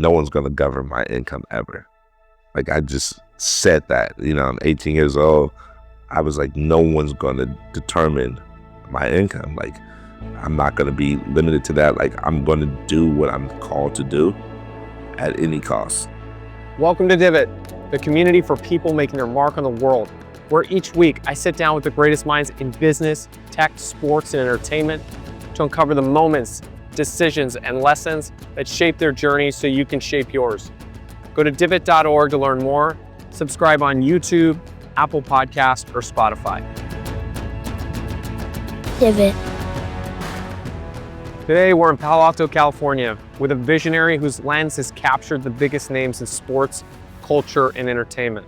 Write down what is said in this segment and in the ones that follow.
no one's going to govern my income ever. Like, I just said that, I'm 18 years old. I was like, no one's going to determine my income. Like, I'm not going to be limited to that. Like, I'm going to do what I'm called to do at any cost. Welcome to Divot, the community for people making their mark on the world, where each week I sit down with the greatest minds in business, tech, sports, and entertainment to uncover the moments, decisions, and lessons that shape their journey so you can shape yours. Go to divot.org to learn more. Subscribe on YouTube, Apple Podcasts, or Spotify. Divot. Today, we're in Palo Alto, California, with a visionary whose lens has captured the biggest names in sports, culture, and entertainment.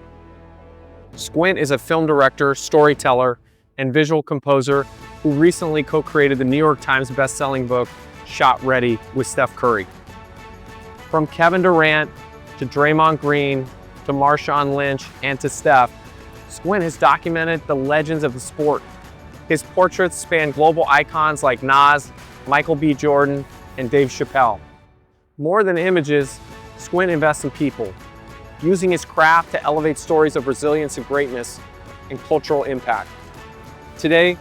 Squint is a film director, storyteller, and visual composer who recently co-created the New York Times bestselling book, Shot Ready, with Steph Curry. From Kevin Durant to Draymond Green to Marshawn Lynch and to Steph, Squint has documented the legends of the sport. His portraits span global icons like Nas, Michael B. Jordan, and Dave Chappelle. More than images, Squint invests in people, using his craft to elevate stories of resilience and greatness and cultural impact. Today,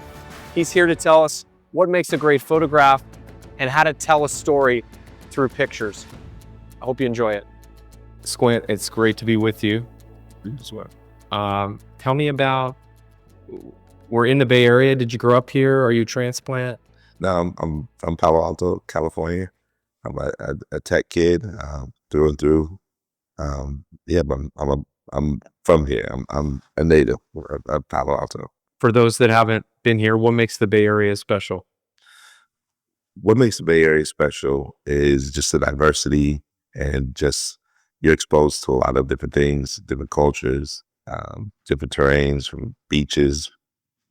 he's here to tell us what makes a great photograph and how to tell a story through pictures. I hope you enjoy it. Squint, it's great to be with you. As well. Tell me about, we're in the Bay Area. Did you grow up here? Are you a transplant? No, I'm from Palo Alto, California. I'm a tech kid through and through. But I'm from here. I'm a native of Palo Alto. For those that haven't been here, what makes the Bay Area special? What makes the Bay Area special is just the diversity and just you're exposed to a lot of different things, different cultures, different terrains, from beaches,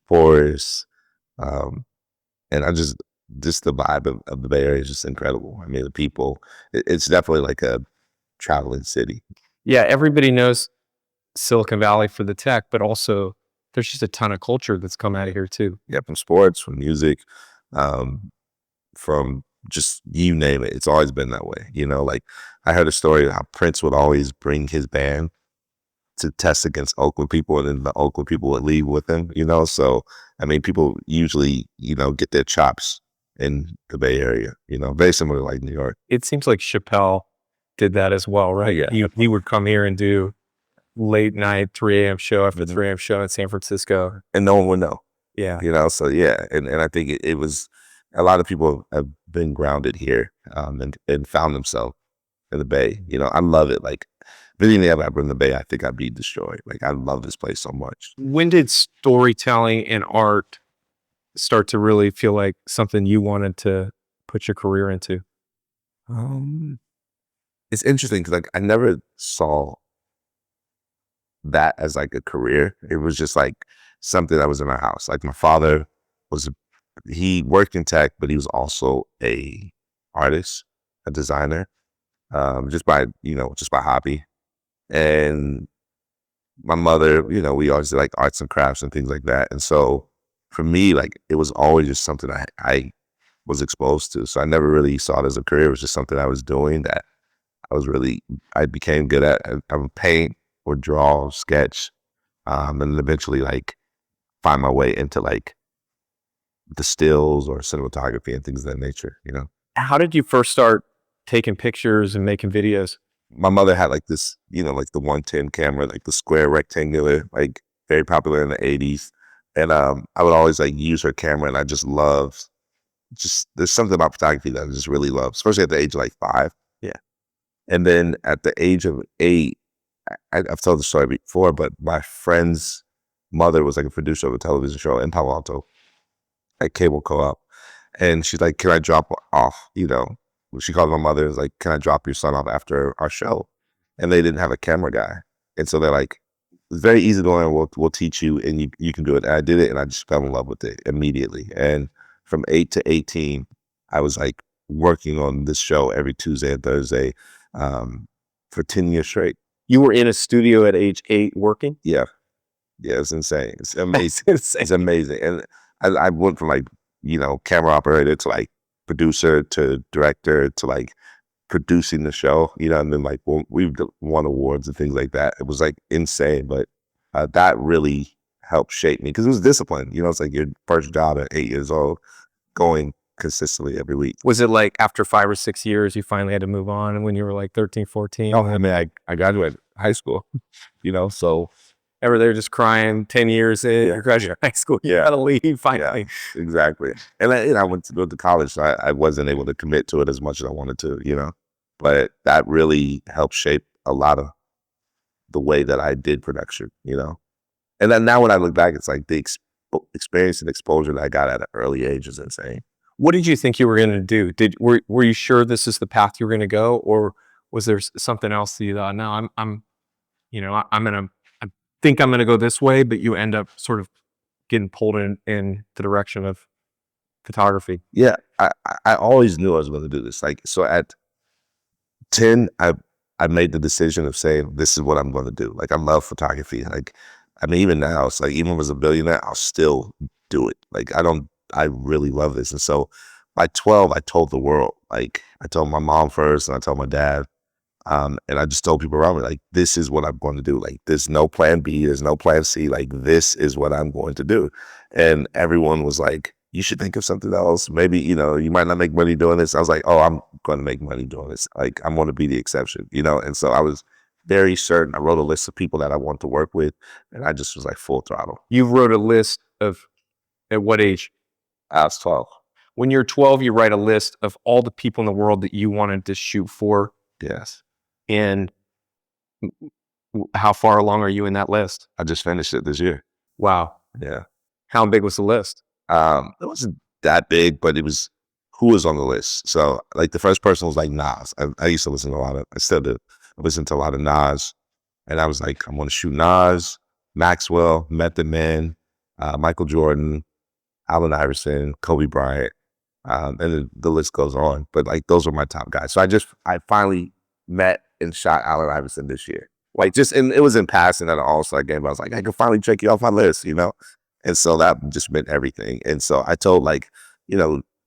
forests, and I just the vibe of the Bay Area is just incredible. I mean, the people, it's definitely like a traveling city. Yeah, everybody knows Silicon Valley for the tech, but also there's just a ton of culture that's come out of here too. Yeah, from sports, from music, from just you name it. It's always been that way. Like I heard a story of how Prince would always bring his band to test against Oakland people, and then the Oakland people would leave with him, So, I mean, people usually, get their chops in the Bay Area, very similar to like New York. It seems like Chappelle did that as well, right? Yeah. He would come here and do late night, 3 a.m. show after 3 a.m. show in San Francisco. And no one would know. Yeah. So yeah. And I think it was, a lot of people have been grounded here and found themselves in the Bay. I love it. Like, if anything ever in the Bay, I think I'd be destroyed. Like, I love this place so much. When did storytelling and art start to really feel like something you wanted to put your career into? It's interesting because like I never saw that as like a career. It was just like something that was in our house. Like my father he worked in tech, but he was also a artist, a designer, just by hobby. And my mother, we always did like arts and crafts and things like that. And so for me, like it was always just something I was exposed to. So I never really saw it as a career. It was just something I was doing that I became good at. I would paint or draw, sketch, and then eventually like find my way into like the stills or cinematography and things of that nature, How did you first start taking pictures and making videos? My mother had like this, like the 110 camera, like the square rectangular, like very popular in the 80s. And I would always like use her camera, and I just love, there's something about photography that I just really love, especially at the age of like 5. Yeah. And then at the age of 8, I've told the story before, but my friend's mother was like a producer of a television show in Palo Alto at Cable Co-op. And she's like, can I drop off, she called my mother and was like, can I drop your son off after our show? And they didn't have a camera guy. And so they're like, it's very easy to learn. We'll teach you and you can do it. And I did it and I just fell in love with it immediately. And from 8 to 18, I was like working on this show every Tuesday and Thursday for 10 years straight. You were in a studio at age 8 working? Yeah. Yeah, it's insane. It's amazing. It's amazing. And I went from like, camera operator to like producer to director to like producing the show, and then like we've won awards and things like that. It was like insane, but that really helped shape me because it was discipline. It's like your first job at 8 years old, going consistently every week. Was it like after 5 or 6 years, you finally had to move on, and when you were like 13, 14? No, I mean, I graduated high school, so Ever they're just crying 10 years in, Yeah. you're graduating high school, you gotta leave finally. exactly. And I went to go to college, so I wasn't able to commit to it as much as I wanted to. But that really helped shape a lot of the way that I did production. And then now when I look back, it's like the experience and exposure that I got at an early age is insane. What did you think you were gonna do? Were you sure this is the path you were gonna go, or was there something else that you thought, no, I think I'm gonna go this way, but you end up sort of getting pulled in the direction of photography? Yeah, I always knew I was going to do this. Like, so at 10, I made the decision of saying, this is what I'm going to do. Like, I love photography. Like, I mean, even now, it's like, even as a billionaire, I'll still do it. Like, I really love this. And so by 12, I told the world. Like, I told my mom first, and I told my dad. And I just told people around me, like, this is what I'm going to do. Like, there's no plan B, there's no plan C. Like, this is what I'm going to do. And everyone was like, you should think of something else. Maybe, you might not make money doing this. I was like, oh, I'm going to make money doing this. Like, I'm going to be the exception. And so I was very certain. I wrote a list of people that I want to work with, and I just was like full throttle. You wrote a list of, at what age? I was 12. When you're 12, you write a list of all the people in the world that you wanted to shoot for. Yes. And how far along are you in that list? I just finished it this year. Wow. Yeah. How big was the list? It wasn't that big, but it was who was on the list. So like the first person was like Nas. I used to listen to I still do. I listened to a lot of Nas. And I was like, I'm going to shoot Nas, Maxwell, Method Man, Michael Jordan, Allen Iverson, Kobe Bryant. And the list goes on. But like those were my top guys. So I finally met and shot Allen Iverson this year. Like and it was in passing at an All-Star game. I was like, I can finally check you off my list. And so that just meant everything. And so I told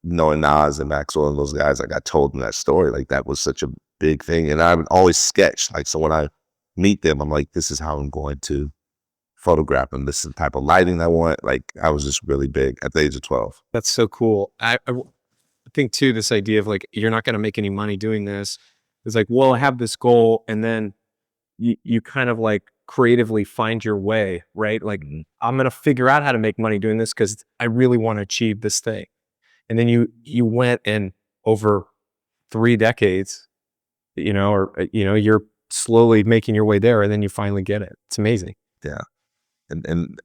knowing Nas and Maxwell and those guys, like I told them that story. Like that was such a big thing. And I would always sketch. Like, so when I meet them, I'm like, this is how I'm going to photograph them. This is the type of lighting I want. Like I was just really big at the age of 12. That's so cool. I think too, this idea of like, you're not going to make any money doing this. It's like, well, I have this goal. And then you kind of like creatively find your way, right? Like I'm going to figure out how to make money doing this because I really want to achieve this thing. And then you went and over 3 decades, you're slowly making your way there, and then you finally get it. It's amazing. Yeah. And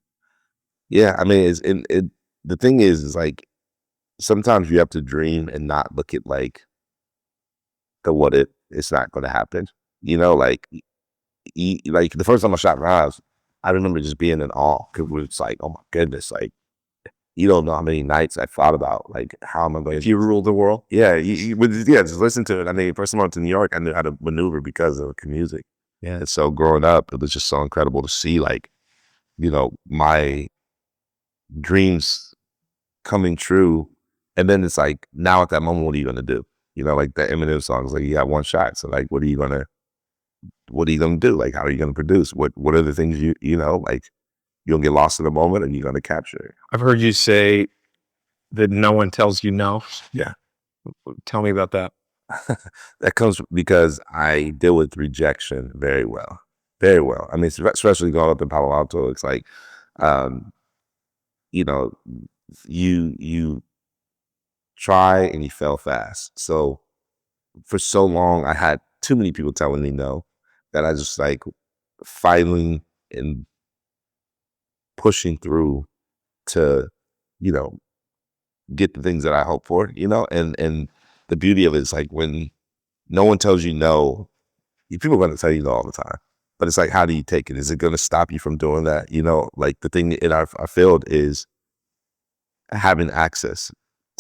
yeah, I mean, the thing is like, sometimes you have to dream and not look at like the what if it's not going to happen. Like the first time I shot Nas, I remember just being in awe because it was like, oh my goodness, like you don't know how many nights I thought about like how am I going if you rule the world. Yeah, just listen to it. I mean, first time I went to New York, I knew how to maneuver because of the music. Yeah, and so growing up, it was just so incredible to see like my dreams coming true. And then it's like, now at that moment, what are you going to do? Like the Eminem song is like, you got one shot. So like, what are you going to do? Like, how are you going to produce? What are the things like you're going to get lost in the moment and you're going to capture? I've heard you say that no one tells you no. Yeah. Tell me about that. That comes because I deal with rejection very well. Very well. I mean, especially going up in Palo Alto, it's like, you try and you fail fast. So for so long, I had too many people telling me no that I just like fighting and pushing through to, get the things that I hope for, and the beauty of it is like when no one tells you no, people are going to tell you no all the time. But it's like, how do you take it? Is it going to stop you from doing that? Like the thing in our field is having access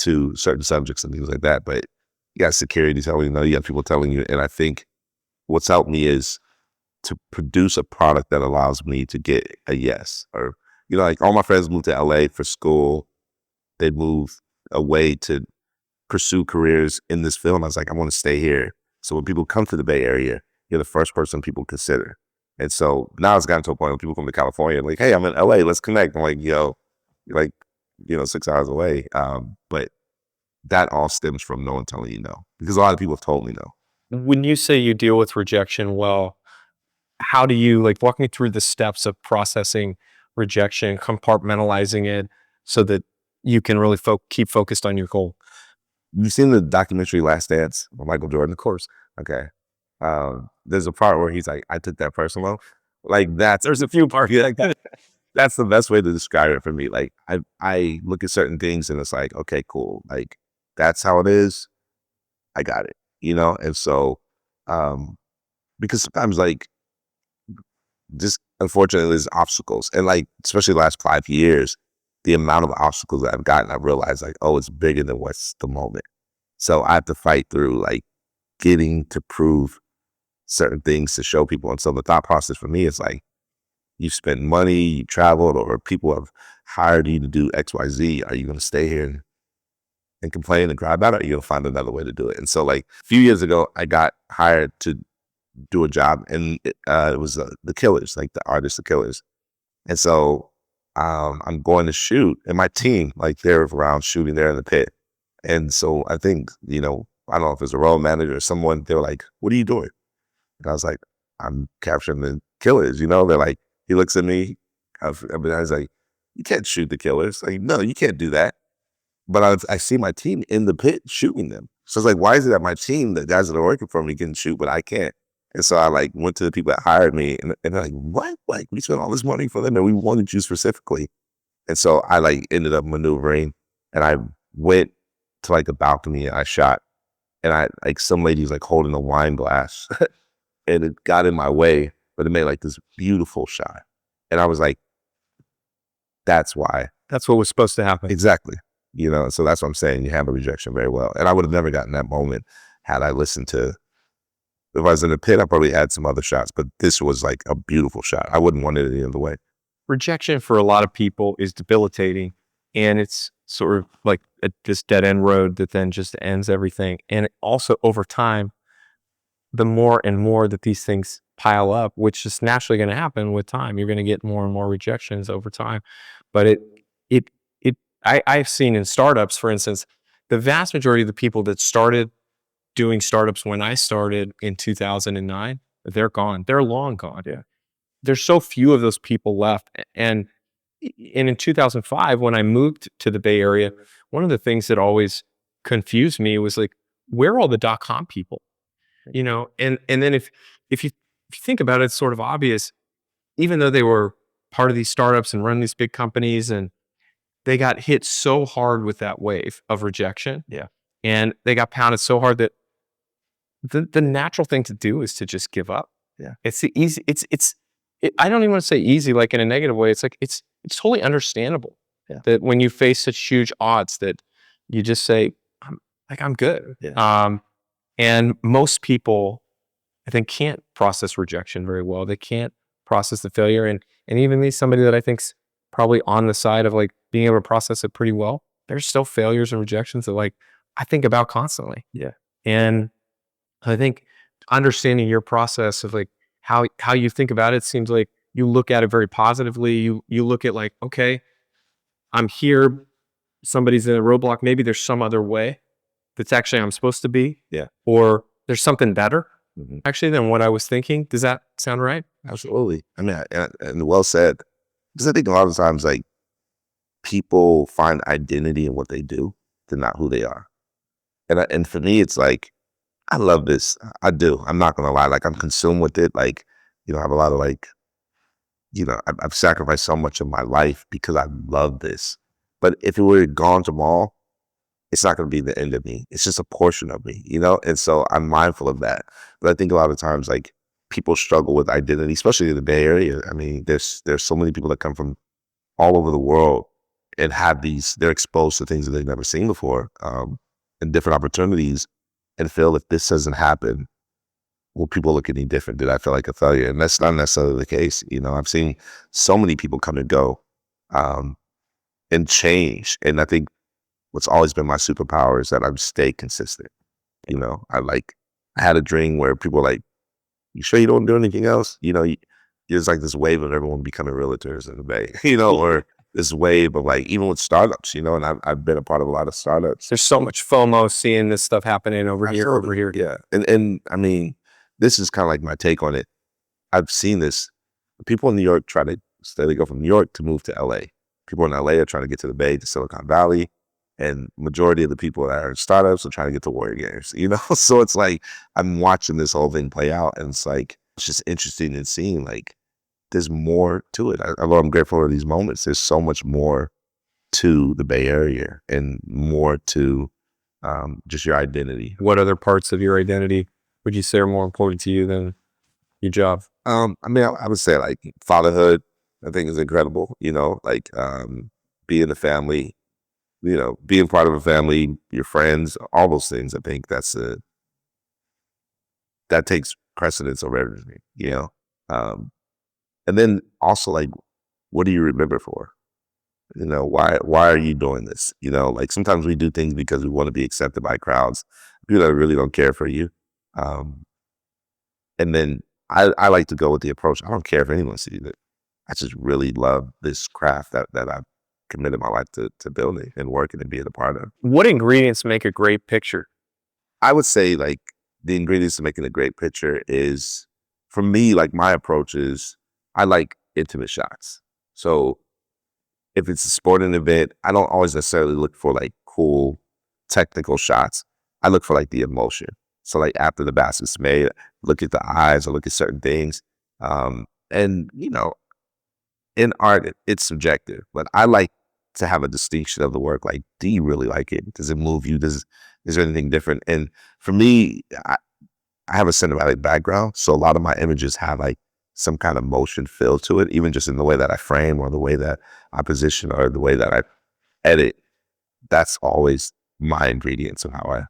to certain subjects and things like that. But you got security telling you no, you got people telling you. And I think what's helped me is to produce a product that allows me to get a yes. Or, like all my friends moved to LA for school. They moved away to pursue careers in this field. I was like, I want to stay here So when people come to the Bay Area, you're the first person people consider. And so now it's gotten to a point where people come to California, like, hey, I'm in LA, let's connect. I'm like, yo, you're like, 6 hours away. But that all stems from no one telling you no, because a lot of people have told me no. When you say you deal with rejection well, how do you like walk me through the steps of processing rejection, compartmentalizing it so that you can really keep focused on your goal? You've seen the documentary Last Dance with Michael Jordan? Of course. Okay. There's a part where he's like, I took that personal. Like There's a few parts like that. that's the best way to describe it for me. Like I look at certain things and it's like, okay, cool. Like that's how it is. I got it. And so because sometimes like just unfortunately there's obstacles. And like especially the last 5 years, the amount of obstacles that I've gotten, I realized like, oh, it's bigger than what's the moment. So I have to fight through like getting to prove certain things to show people. And so the thought process for me is like, you've spent money, you traveled, or people have hired you to do X, Y, Z. Are you going to stay here and complain and cry about it? Or are you going to find another way to do it? And so like a few years ago, I got hired to do a job, and it was the Killers, like the artist, the Killers. And so I'm going to shoot, and my team, like they're around shooting there in the pit. And so I think, I don't know if it's a role manager or someone, they were like, what are you doing? And I was like, I'm capturing the Killers, They're like, he looks at me, I was like, you can't shoot the Killers. Like, no, you can't do that. But I see my team in the pit shooting them. So it's like, why is it that my team, the guys that are working for me, can shoot, but I can't? And so I like went to the people that hired me, and they're like, what? Like, we spent all this money for them and we wanted you specifically. And so I like ended up maneuvering, and I went to like a balcony and I shot, and I like some lady's like holding a wine glass and it got in my way, but it made like this beautiful shot. And I was like, that's why. That's what was supposed to happen. Exactly. So that's what I'm saying. You handle rejection very well. And I would have never gotten that moment had I listened to, if I was in the pit, I probably had some other shots, but this was like a beautiful shot. I wouldn't want it any other way. Rejection for a lot of people is debilitating, and it's sort of like this dead end road that then just ends everything. And also over time, the more and more that these things pile up, which is naturally going to happen with time, you're going to get more and more rejections over time. But I've seen in startups, for instance, the vast majority of the people that started doing startups when I started in 2009, they're gone. They're long gone. Yeah. There's so few of those people left. And in 2005, when I moved to the Bay Area, one of the things that always confused me was like, where are all the .com people? And then if you think about it, it's sort of obvious, even though they were part of these startups and run these big companies, and they got hit so hard with that wave of rejection. Yeah. And they got pounded so hard that the natural thing to do is to just give up. Yeah. It's the easy, I don't even want to say easy, like in a negative way. It's like, it's totally understandable that when you face such huge odds that you just say, I'm good. Yeah. And most people, I think, can't process rejection very well. They can't process the failure. And even me, somebody that I think's probably on the side of like being able to process it pretty well, there's still failures and rejections that like I think about constantly. Yeah. And I think understanding your process of like how you think about it seems like you look at it very positively. You look at like, okay, I'm here. Somebody's in a roadblock. Maybe there's some other way that's actually I'm supposed to be. Yeah. Or there's something better Mhm. actually than what I was thinking. Does that sound right? Absolutely. I mean, and well said. Because I think a lot of times, like, people find identity in what they do, to not who they are. And for me, it's like, I love this. I do. I'm not gonna lie. Like, I'm consumed with it. Like, I have a lot of like, I've sacrificed so much of my life because I love this. But if it were gone tomorrow, it's not going to be the end of me. It's just a portion of me, And so I'm mindful of that. But I think a lot of times, like, people struggle with identity, especially in the Bay Area. I mean, there's so many people that come from all over the world and have they're exposed to things that they've never seen before, and different opportunities, and feel if this doesn't happen, will people look at me different? Did I feel like a failure? And that's not necessarily the case. I've seen so many people come and go, and change. And I think what's always been my superpower is that I stay consistent. I I had a dream where people were like, you sure you don't do anything else? There's like this wave of everyone becoming realtors in the Bay, or this wave of like, even with startups, and I've been a part of a lot of startups. There's so much FOMO seeing this stuff happening over here, over Absolutely. here. Yeah. And I mean, this is kind of like my take on it. I've seen this. People in New York try to steadily go from New York to move to LA. People in LA are trying to get to the Bay, to Silicon Valley. And majority of the people that are in startups are trying to get to Warrior Games, So it's like, I'm watching this whole thing play out, and it's just interesting in seeing like, there's more to it. Although I'm grateful for these moments, there's so much more to the Bay Area and more to just your identity. What other parts of your identity would you say are more important to you than your job? I mean, I would say like fatherhood, I think is incredible, like being a family, being part of a family, your friends, all those things. I think that takes precedence over everything. Um, and then also like, what do you remember for? Why are you doing this? Like sometimes we do things because we want to be accepted by crowds, people that really don't care for you. Um, and then I like to go with the approach, I don't care if anyone sees it. I just really love this craft that I've committed my life to building and working and being a part of. What ingredients make a great picture? I would say like the ingredients to making a great picture is, for me, like my approach is, I like intimate shots. So if it's a sporting event, I don't always necessarily look for like cool technical shots. I look for like the emotion. So like after the basket's made, look at the eyes or look at certain things. And in art, it's subjective, but I like to have a distinction of the work. Like, do you really like it? Does it move you? Is there anything different? And for me, I have a cinematic background, so a lot of my images have like some kind of motion feel to it, even just in the way that I frame or the way that I position or the way that I edit. That's always my ingredients of how I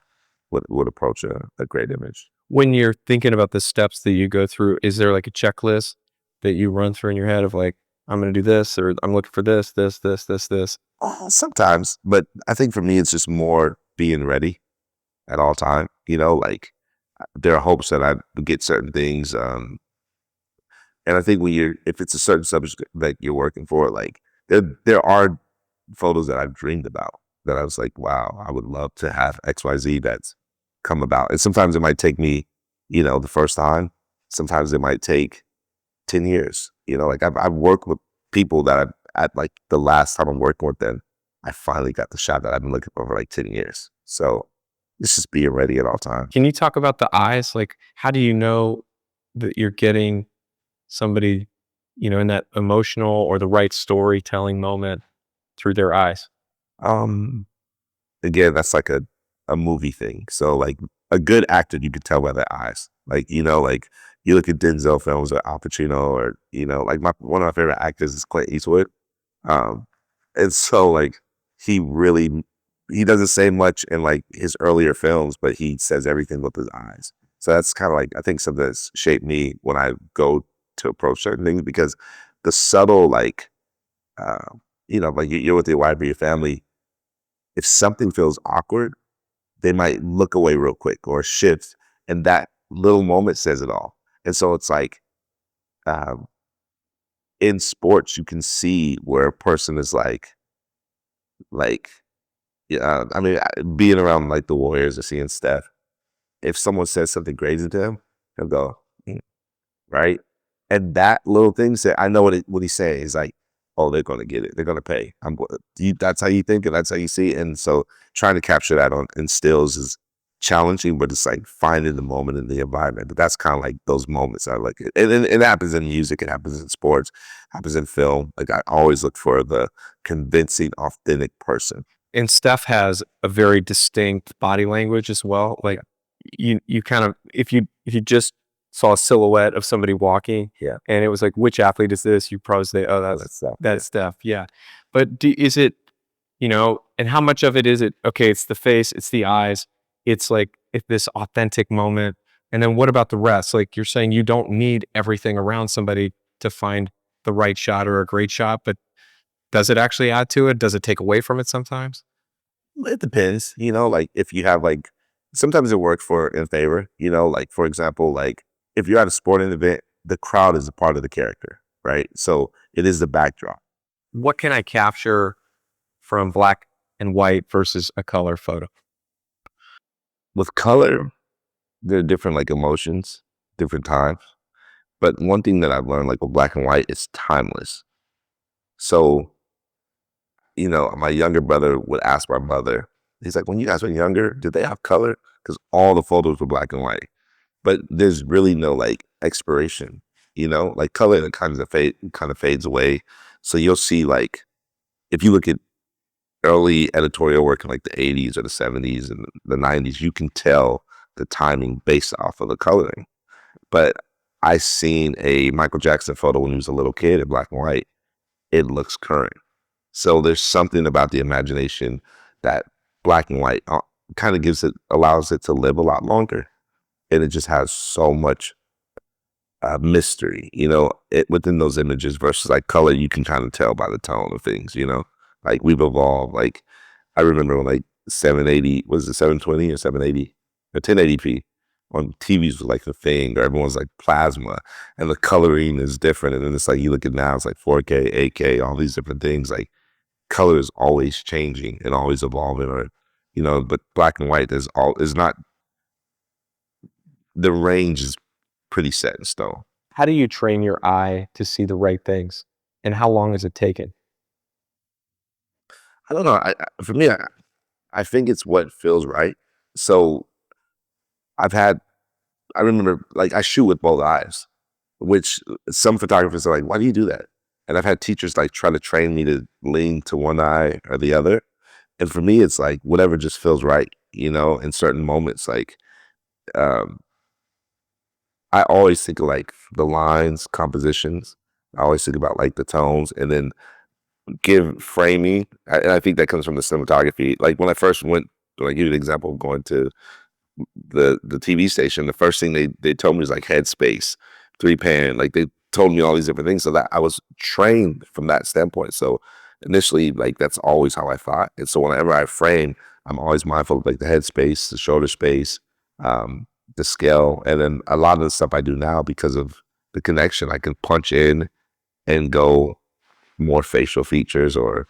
would approach a great image. When you're thinking about the steps that you go through, is there like a checklist that you run through in your head of like, I'm going to do this, or I'm looking for this, this, this, this, this? Sometimes, but I think for me, it's just more being ready at all time. Like there are hopes that I get certain things. And I think if it's a certain subject that you're working for, like there are photos that I've dreamed about that I was like, wow, I would love to have XYZ that's come about. And sometimes it might take me, the first time. Sometimes it might take 10 years. Like I've worked with people that at like the last time I'm working with them, I finally got the shot that I've been looking for like 10 years. So it's just being ready at all times. Can you talk about the eyes? Like, how do you know that you're getting somebody, in that emotional or the right storytelling moment through their eyes? Um, Again, that's like a movie thing. So like a good actor, you could tell by their eyes. Like, like you look at Denzel films or Al Pacino or, like one of my favorite actors is Clint Eastwood. Um, and so like he doesn't say much in like his earlier films, but he says everything with his eyes. So that's kind of like, I think something that's shaped me when I go to approach certain things, because the subtle, like, like you're with your wife or your family, if something feels awkward, they might look away real quick or shift. And that little moment says it all. And so it's like, um, in sports, you can see where a person is like, yeah, I mean, being around like the Warriors or seeing Steph, if someone says something crazy to him, he'll go, "Mm," right? And that little thing said, I know what he's saying. He's like, oh, they're going to get it. They're going to pay. That's how you think and that's how you see it. And so trying to capture that in stills is challenging, but it's like finding the moment in the environment. But that's kind of like those moments I like it. And it happens in music. It happens in sports. It happens in film. Like I always look for the convincing, authentic person. And Steph has a very distinct body language as well. Like you kind of, if you just saw a silhouette of somebody walking, Yeah. and it was like, which athlete is this? You probably say, oh, That's that's Steph. that's Steph. Yeah. But is it, and how much of it is it? Okay, it's the face, it's the eyes, it's like it's this authentic moment. And then what about the rest? Like you're saying, you don't need everything around somebody to find the right shot or a great shot, but does it actually add to it? Does it take away from it sometimes? It depends, like if you have like Sometimes it works for in favor, like for example, like if you're at a sporting event, the crowd is a part of the character, right? So it is the backdrop. What can I capture from black and white versus a color photo? With color, there are different like emotions, different times. But one thing that I've learned, like with black and white, is timeless. So, my younger brother would ask my mother, he's like, when you guys were younger, did they have color? Because all the photos were black and white. But there's really no like expiration, like color that kind of fades away. So you'll see like if you look at early editorial work in like the 80s or the 70s and the 90s, you can tell the timing based off of the coloring. But I seen a Michael Jackson photo when he was a little kid in black and white. It looks current. So there's something about the imagination that black and white kind of allows it to live a lot longer. And it just has so much mystery, within those images versus like color, you can kind of tell by the tone of things, like we've evolved. Like I remember when like 780, was it 720 or 780 or 1080p on TVs was like the thing, or everyone's like plasma and the coloring is different. And then it's like, you look at now, it's like 4K, 8K, all these different things. Like color is always changing and always evolving, or, but black and white is not, the range is pretty set in stone. How do you train your eye to see the right things? And how long has it taken? I don't know. For me, I think it's what feels right. So I've had, I remember like I shoot with both eyes, which some photographers are like, why do you do that? And I've had teachers like try to train me to lean to one eye or the other. And for me, it's like whatever just feels right, in certain moments. Like um, I always think of like the lines, compositions. I always think about like the tones, and then give framing. And I think that comes from the cinematography. Like when I first went, when I give you an example of going to the TV station, the first thing they told me was like headspace, 3-pan. Like they told me all these different things, so that I was trained from that standpoint. So initially, like that's always how I thought. And so whenever I frame, I'm always mindful of like the headspace, the shoulder space, um, the scale, and then a lot of the stuff I do now because of the connection, I can punch in and go more facial features or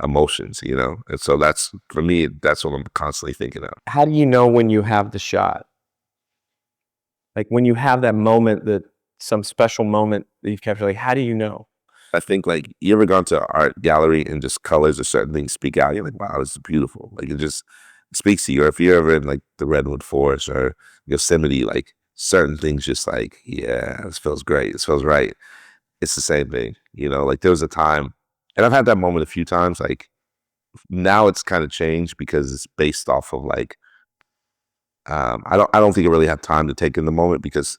emotions, And so that's, for me, that's what I'm constantly thinking of. How do you know when you have the shot? Like when you have that moment, that some special moment that you've captured, like how do you know? I think like you ever gone to an art gallery and just colors or certain things speak out? You're like, wow, this is beautiful. Like it just speaks to you. Or if you're ever in like the Redwood Forest or Yosemite, like certain things just like, yeah, this feels great. This feels right. It's the same thing, like there was a time, and I've had that moment a few times, like now it's kind of changed because it's based off of like, I don't think I really have time to take in the moment because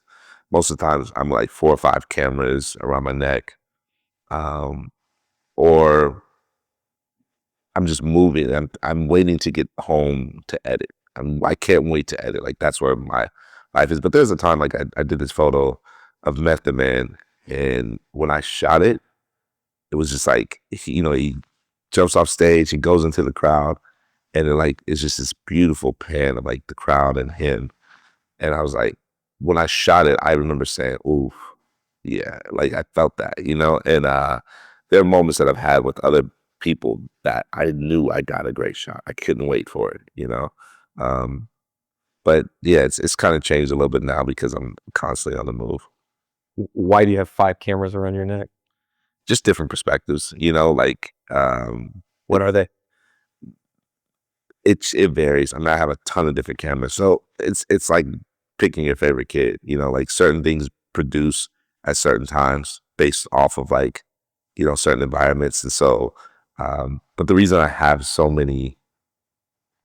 most of the times I'm like 4 or 5 cameras around my neck, um, or I'm just moving. I'm waiting to get home to edit. I can't wait to edit. Like that's where my life is. But there's a time like I did this photo of Method Man, and when I shot it, it was just like he jumps off stage, he goes into the crowd, and it like it's just this beautiful pan of like the crowd and him. And I was like, when I shot it, I remember saying, "Ooh, yeah," like I felt that, And there are moments that I've had with other people that I knew I got a great shot. I couldn't wait for it. Um, but yeah, it's kind of changed a little bit now because I'm constantly on the move. Why do you have 5 cameras around your neck? Just different perspectives, like What are they? it varies. I mean, I have a ton of different cameras, so it's like picking your favorite kid. Like certain things produce at certain times based off of like certain environments, and so. But the reason I have so many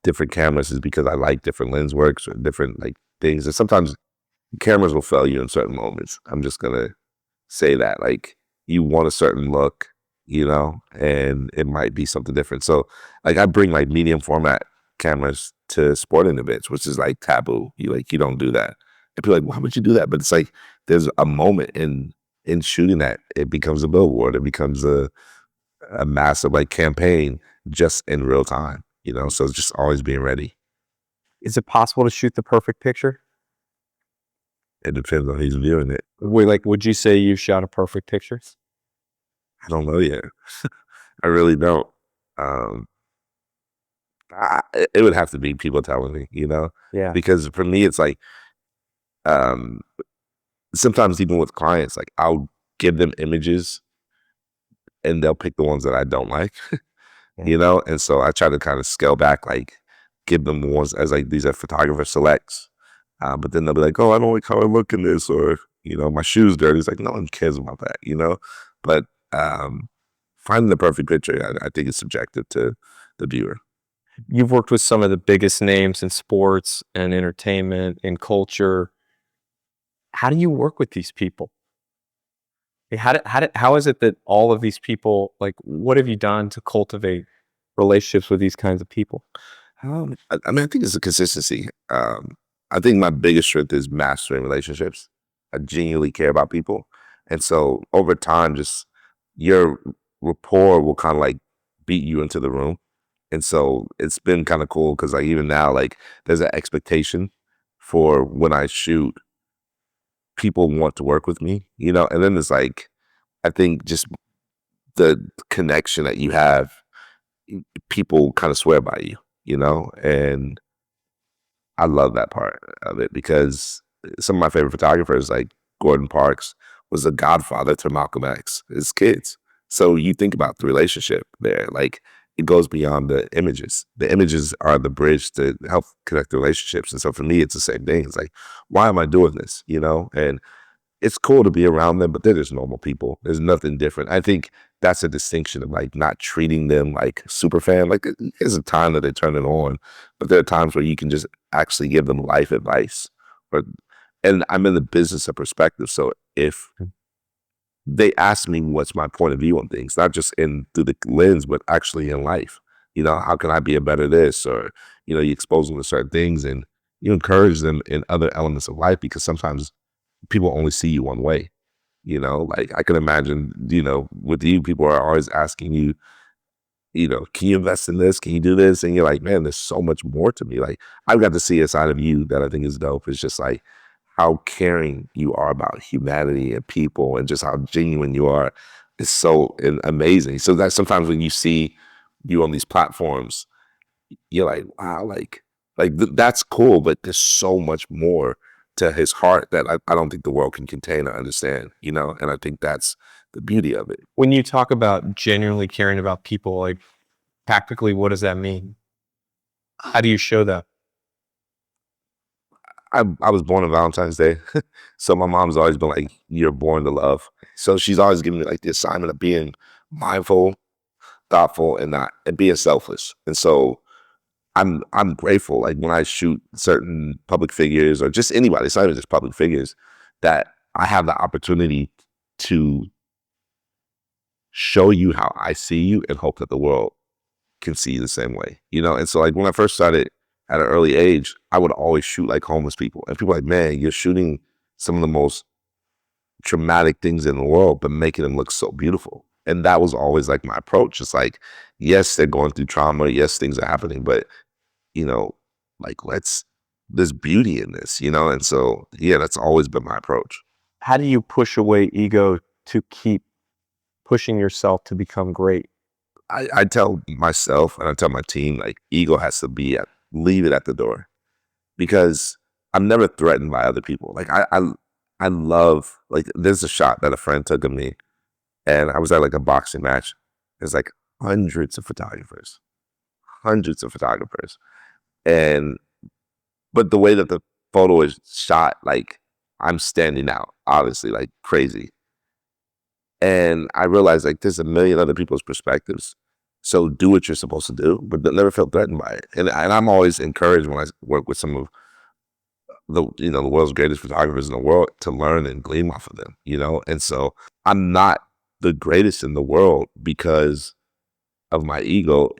different cameras is because I like different lens works or different like things, and sometimes cameras will fail you in certain moments. I'm just gonna say that like you want a certain look, and it might be something different. So like I bring like medium format cameras to sporting events, which is like taboo. You don't do that. And people are like, why would you do that? But it's like there's a moment in shooting that it becomes a billboard. It becomes a massive like campaign just in real time. So it's just always being ready. Is it possible to shoot the perfect picture? It depends on who's viewing it. Would you say you shot a perfect picture? I don't know yet. I really don't. Um, it would have to be people telling me, Yeah. because for me, it's like, um, sometimes even with clients, like I'll give them images and they'll pick the ones that I don't like, Yeah. and so I try to kind of scale back, like give them the ones as like these are photographer selects. But then they'll be like, oh, I don't like how I look in this, or, my shoe's dirty. It's like, no one cares about that. But finding the perfect picture, I think it's subjective to the viewer. You've worked with some of the biggest names in sports and entertainment and culture. How do you work with these people? How is it that all of these people, like, what have you done to cultivate relationships with these kinds of people? I mean, I think it's a consistency. I think my biggest strength is mastering relationships. I genuinely care about people. And so over time, just your rapport will kind of like beat you into the room. And so it's been kind of cool because like even now, like there's an expectation for when I shoot, people want to work with me, and then it's like, I think just the connection that you have, people kind of swear by you, and I love that part of it because some of my favorite photographers, like Gordon Parks, was a godfather to Malcolm X, his kids. So you think about the relationship there, like it goes beyond the images. The images are the bridge to help connect the relationships. And so for me, it's the same thing. It's like, why am I doing this? And it's cool to be around them, but they're just normal people. There's nothing different. I think that's a distinction of like not treating them like super fan. Like there's a time that they turn it on, but there are times where you can just actually give them life advice. Or, and I'm in the business of perspective. So if they ask me what's my point of view on things, not just in through the lens, but actually in life, how can I be a better this? Or, you expose them to certain things and you encourage them in other elements of life because sometimes people only see you one way. Like I can imagine, with you, people are always asking you, can you invest in this? Can you do this? And you're like, man, there's so much more to me. Like I've got to see a side of you that I think is dope. It's just like how caring you are about humanity and people and just how genuine you are is so amazing. So that sometimes when you see you on these platforms, you're like, wow, that's cool, but there's so much more to his heart that I don't think the world can contain or understand. And I think that's the beauty of it. When you talk about genuinely caring about people, like practically, what does that mean? How do you show that? I was born on Valentine's Day, so my mom's always been like, "You're born to love." So she's always given me like the assignment of being mindful, thoughtful, and being selfless. And so I'm grateful. Like when I shoot certain public figures or just anybody, it's not even just public figures, that I have the opportunity to show you how I see you and hope that the world can see you the same way. And so like when I first started at an early age, I would always shoot like homeless people. And people are like, man, you're shooting some of the most traumatic things in the world, but making them look so beautiful. And that was always like my approach. It's like, yes, they're going through trauma. Yes, things are happening, but you know, like there's beauty in this. And so, yeah, that's always been my approach. How do you push away ego to keep pushing yourself to become great? I tell myself and I tell my team, like, ego has to leave it at the door because I'm never threatened by other people. Like, I love, like, there's a shot that a friend took of me and I was at like a boxing match. There's like hundreds of photographers. And, but the way that the photo is shot, like, I'm standing out, obviously, like crazy. And I realized like there's a million other people's perspectives. So do what you're supposed to do, but never feel threatened by it. And I'm always encouraged when I work with some of the world's greatest photographers in the world to learn and glean off of them. And so I'm not the greatest in the world because of my ego.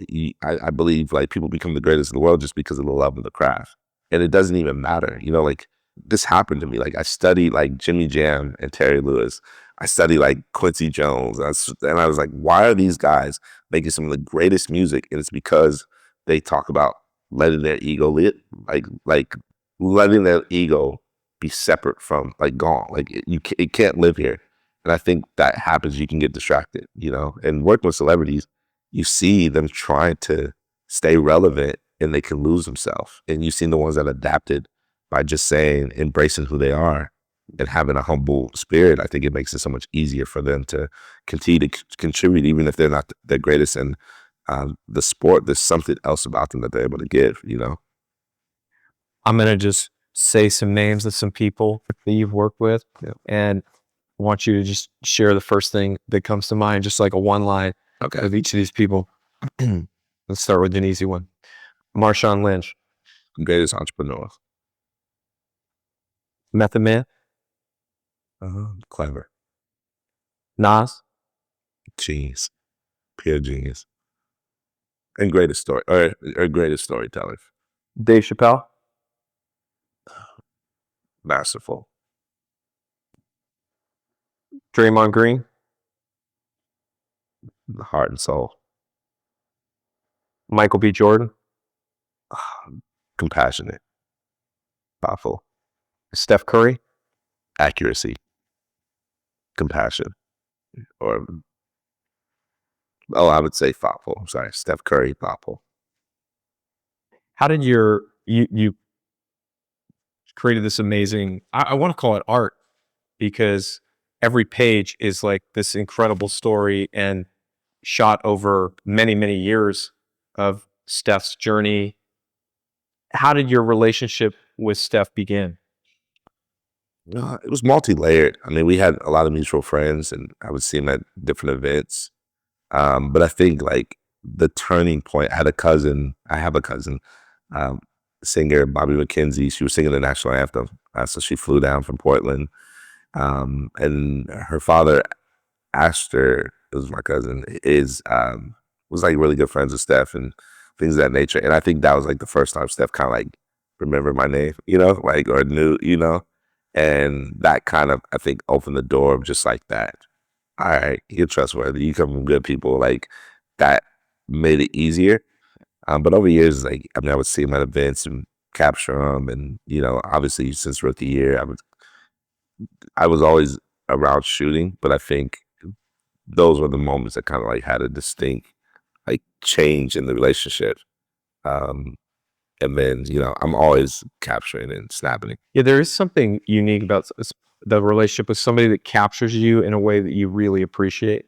I believe like people become the greatest in the world just because of the love of the craft. And it doesn't even matter, like this happened to me. Like I studied like Jimmy Jam and Terry Lewis. I studied like Quincy Jones. And I was like, why are these guys making some of the greatest music? And it's because they talk about letting their ego like letting their ego be separate from like gone. Like it can't live here. And I think that happens. You can get distracted, you know. And working with celebrities, you see them trying to stay relevant, and they can lose themselves. And you've seen the ones that adapted by just saying, embracing who they are, and having a humble spirit. I think it makes it so much easier for them to continue to contribute, even if they're not the greatest in the sport. There's something else about them that they're able to give, you know. I'm going to just say some names of some people that you've worked with. Yeah. And I want you to just share the first thing that comes to mind, just like a one line Okay. of each of these people. Let's start with an easy one. Marshawn Lynch, Greatest entrepreneur. Method Man, Clever. Nas, Genius. Pure genius. And greatest greatest storyteller. Dave Chappelle, Masterful. Draymond Green, Heart and soul. Michael B. Jordan, Compassionate. Thoughtful. Steph Curry, Accuracy. Compassion. Or I would say thoughtful. I'm sorry. Steph Curry, thoughtful. how did you created this amazing, I want to call it art, because every page is like this incredible story and shot over many, many years of Steph's journey. How did your relationship with Steph begin? It was multi-layered. I mean, we had a lot of mutual friends, and I would see him at different events. But I think like the turning point, I have a cousin, um, singer Bobby McKenzie. She was singing the national anthem. So she flew down from Portland. And her father, Astor, it was my cousin, was like really good friends with Steph and things of that nature. And I think that was like the first time Steph kind of like remembered my name, you know, like, or knew, you know. And that kind of, I think, opened the door of just like that. All right, you're trustworthy. You come from good people. Like that made it easier. But over years, like, I mean, I would see him at events and capture him. And, you know, obviously since rookie year, I was always around shooting, but I think those were the moments that kind of like had a distinct like change in the relationship. Um, and then, you know, I'm always capturing and snapping it. Yeah, there is something unique about the relationship with somebody that captures you in a way that you really appreciate,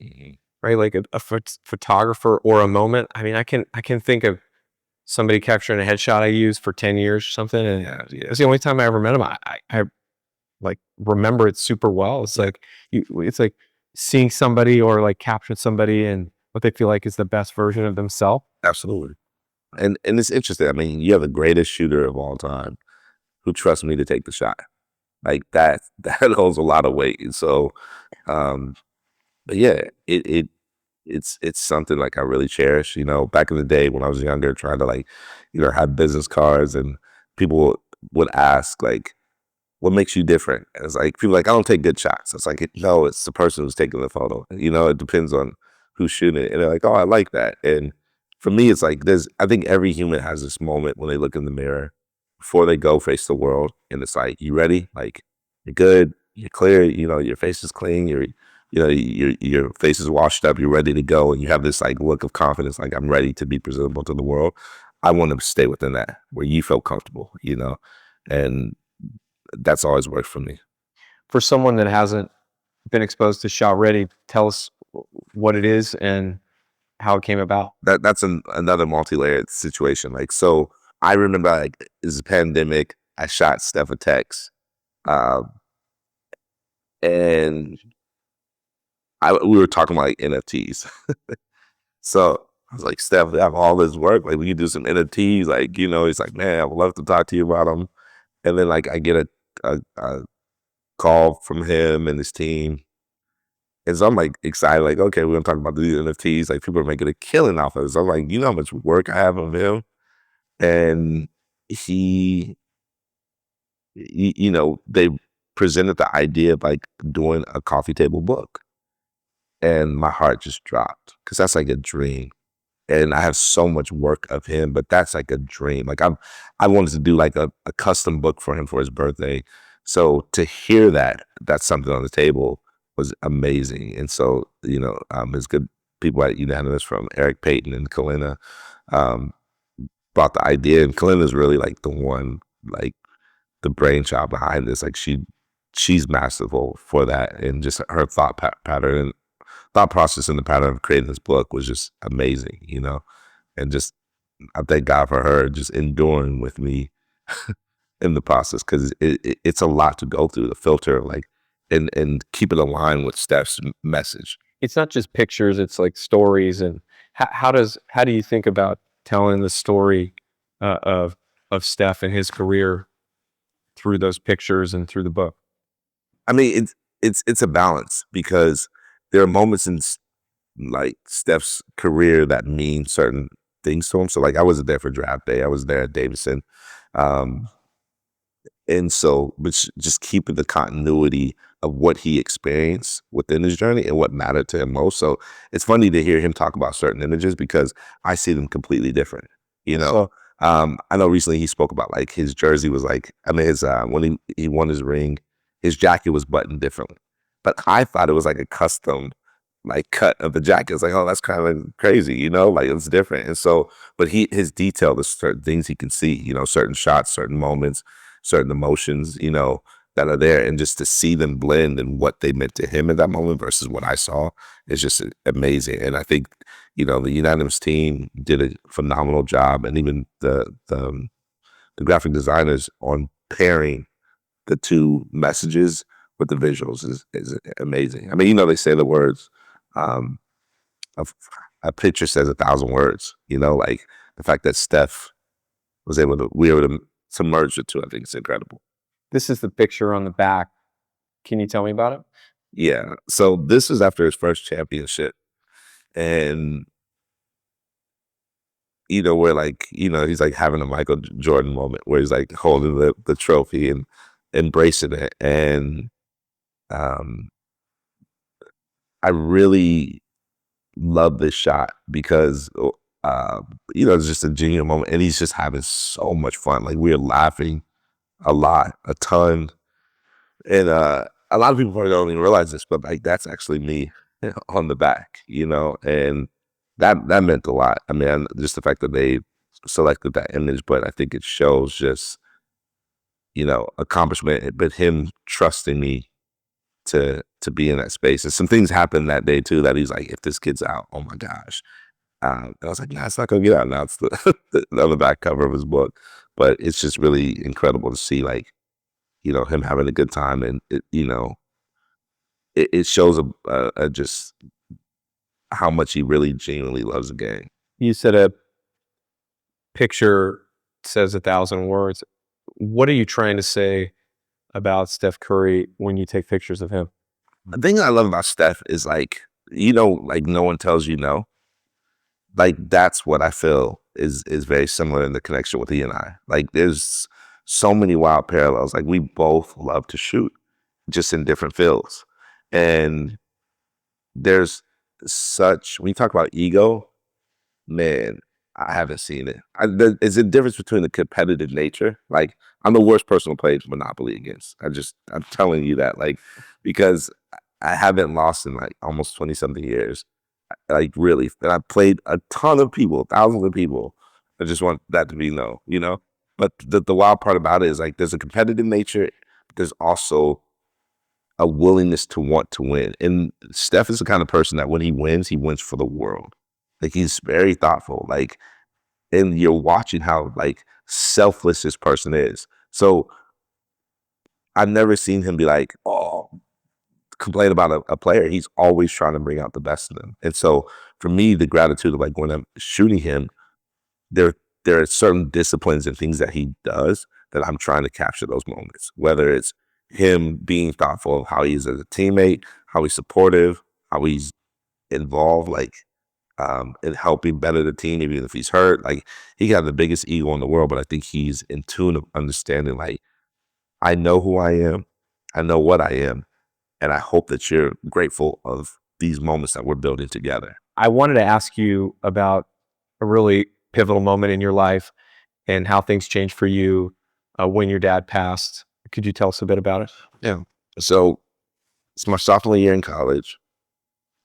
right? Like a photographer or a moment. I mean, I can think of somebody capturing a headshot I used for 10 years or something. And Yeah. it's the only time I ever met him. I like remember it super well. It's like, it's like seeing somebody or like capturing somebody and what they feel like is the best version of themselves. Absolutely. And it's interesting. I mean, you have the greatest shooter of all time who trusts me to take the shot. Like that holds a lot of weight. And so, but yeah, it's something like I really cherish. You know, back in the day when I was younger, trying to like, you know, have business cards, and people would ask like, what makes you different? And it's like people are like, I don't take good shots. It's like, no, it's the person who's taking the photo. You know, it depends on who's shooting it. And they're like, oh, I like that. And for me, it's like I think every human has this moment when they look in the mirror before they go face the world. And it's like, you ready? Like, you're good, you're clear, you know, your face is clean, your face is washed up, you're ready to go. And you have this like look of confidence, like I'm ready to be presentable to the world. I want to stay within that where you feel comfortable, you know, and that's always worked for me. For someone that hasn't been exposed to Shot Ready, tell us what it is and how it came about. That's another multi-layered situation. Like, so I remember like it's a pandemic. I shot Steph a text, and we were talking about like NFTs. So I was like, Steph, we have all this work. Like, we can do some NFTs. Like, you know, he's like, man, I would love to talk to you about them. And then like I get a call from him and his team. And so I'm like excited, like, okay, we're gonna talk about these NFTs. Like, people are making a killing off of it. So I'm like, you know how much work I have of him? And you know, they presented the idea of like doing a coffee table book. And my heart just dropped because that's like a dream. and I have so much work of him, but that's like a dream. Like I wanted to do like a custom book for him for his birthday. So to hear that that's something on the table was amazing. And so, his good people at Unanimous from Eric Payton and Kalina um, brought the idea, and Kalina's really like the one, like the brainchild behind this. Like she's masterful for that, and just her pattern and thought process and the pattern of creating this book was just amazing, and just I thank God for her just enduring with me in the process, because it's a lot to go through, the filter, like, and keep it aligned with Steph's message. It's not just pictures, it's like stories. And how do you think about telling the story of Steph and his career through those pictures and through the book? I mean, it's a balance, because there are moments in like Steph's career that mean certain things to him. So like I wasn't there for draft day. I was there at Davidson. Um, And so, which just keeping the continuity of what he experienced within his journey and what mattered to him most. So it's funny to hear him talk about certain images, because I see them completely different. You know, So I know recently he spoke about like his jersey was like, I mean, his when he won his ring, his jacket was buttoned differently, but I thought it was like a custom like cut of the jacket. It's like, oh, that's kind of crazy, like it's different. And so, but his detail, there's certain things he can see, certain shots, certain moments, certain emotions, that are there, and just to see them blend and what they meant to him at that moment versus what I saw is just amazing. And I think, the Unanimous team did a phenomenal job, and even the graphic designers on pairing the two messages with the visuals is amazing. I mean, they say the words, um, of, a picture says 1,000 words, like the fact that Steph we were able to submerge the two, I think it's incredible. this is the picture on the back. Can you tell me about it? Yeah. So this is after his first championship. And, where like, he's like having a Michael Jordan moment where he's like holding the trophy and embracing it. And um, I really love this shot because, it's just a genuine moment. And he's just having so much fun. Like we're laughing a lot, a ton. And a lot of people probably don't even realize this, but like that's actually me on the back, and that meant a lot. I mean, just the fact that they selected that image, but I think it shows just, accomplishment, but him trusting me to be in that space. And some things happened that day too that he's like, if this kid's out, oh my gosh. And I was like, nah, it's not gonna get out now. It's on the back cover of his book. But it's just really incredible to see like, him having a good time, and it shows a just how much he really genuinely loves the game. You said a picture says 1,000 words. What are you trying to say about Steph Curry when you take pictures of him? The thing I love about Steph is like, like no one tells you no. Like that's what I feel is very similar in the connection with he and I. Like there's so many wild parallels. Like we both love to shoot, just in different fields. And there's when you talk about ego, man, I haven't seen it. There's a difference between the competitive nature. Like I'm the worst person to play Monopoly against. I'm telling you that, like, because I haven't lost in like almost 20 something years. Like really, and I played a ton of people, thousands of people. I just want that to be known. But the wild part about it is like there's a competitive nature, but there's also a willingness to want to win. And Steph is the kind of person that when he wins for the world. Like he's very thoughtful. Like, and you're watching how like selfless this person is. So I've never seen him be like, oh, complain about a player. He's always trying to bring out the best in them. And so for me, the gratitude of like when I'm shooting him, there there are certain disciplines and things that he does that I'm trying to capture those moments, whether it's him being thoughtful of how he is as a teammate, how he's supportive, how he's involved, like in helping better the team, even if he's hurt. Like he got the biggest ego in the world, but I think he's in tune of understanding, like, I know who I am, I know what I am, and I hope that you're grateful of these moments that we're building together. I wanted to ask you about a really pivotal moment in your life and how things changed for you when your dad passed. Could you tell us a bit about it? Yeah. So it's my sophomore year in college,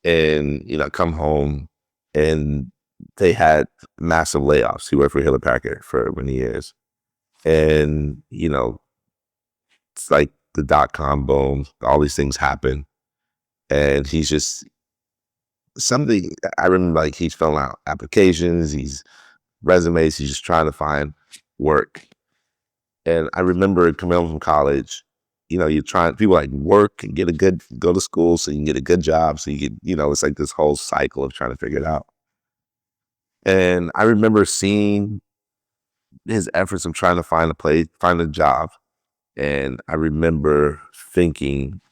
and I come home, and they had massive layoffs. He worked for Hewlett Packard for many years, and it's like the .com boom. All these things happen, and he's just something. I remember, like, he's filling out applications, he's resumes, he's just trying to find work. And I remember coming home from college, you're trying, people like work and go to school so you can get a good job. So you get, it's like this whole cycle of trying to figure it out. And I remember seeing his efforts of trying to find a job. And I remember thinking,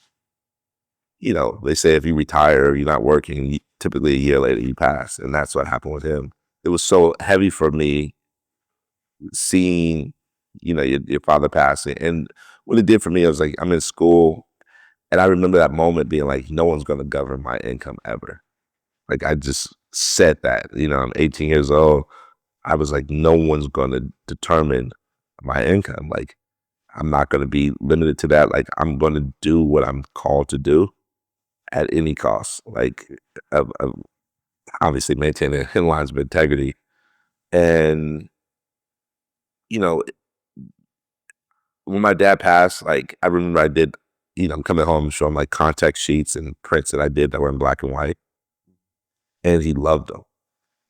they say if you retire, you're not working, typically a year later you pass. And that's what happened with him. It was so heavy for me seeing, your father passing. And what it did for me, I was like, I'm in school, and I remember that moment being like, no one's going to govern my income ever. Like, I just said that, I'm 18 years old. I was like, no one's going to determine my income. Like, I'm not going to be limited to that. Like, I'm going to do what I'm called to do at any cost. Like, of obviously maintaining lines of integrity. And, you know, when my dad passed, like, I remember I did, coming home, showing like contact sheets and prints that I did that were in black and white, and he loved them.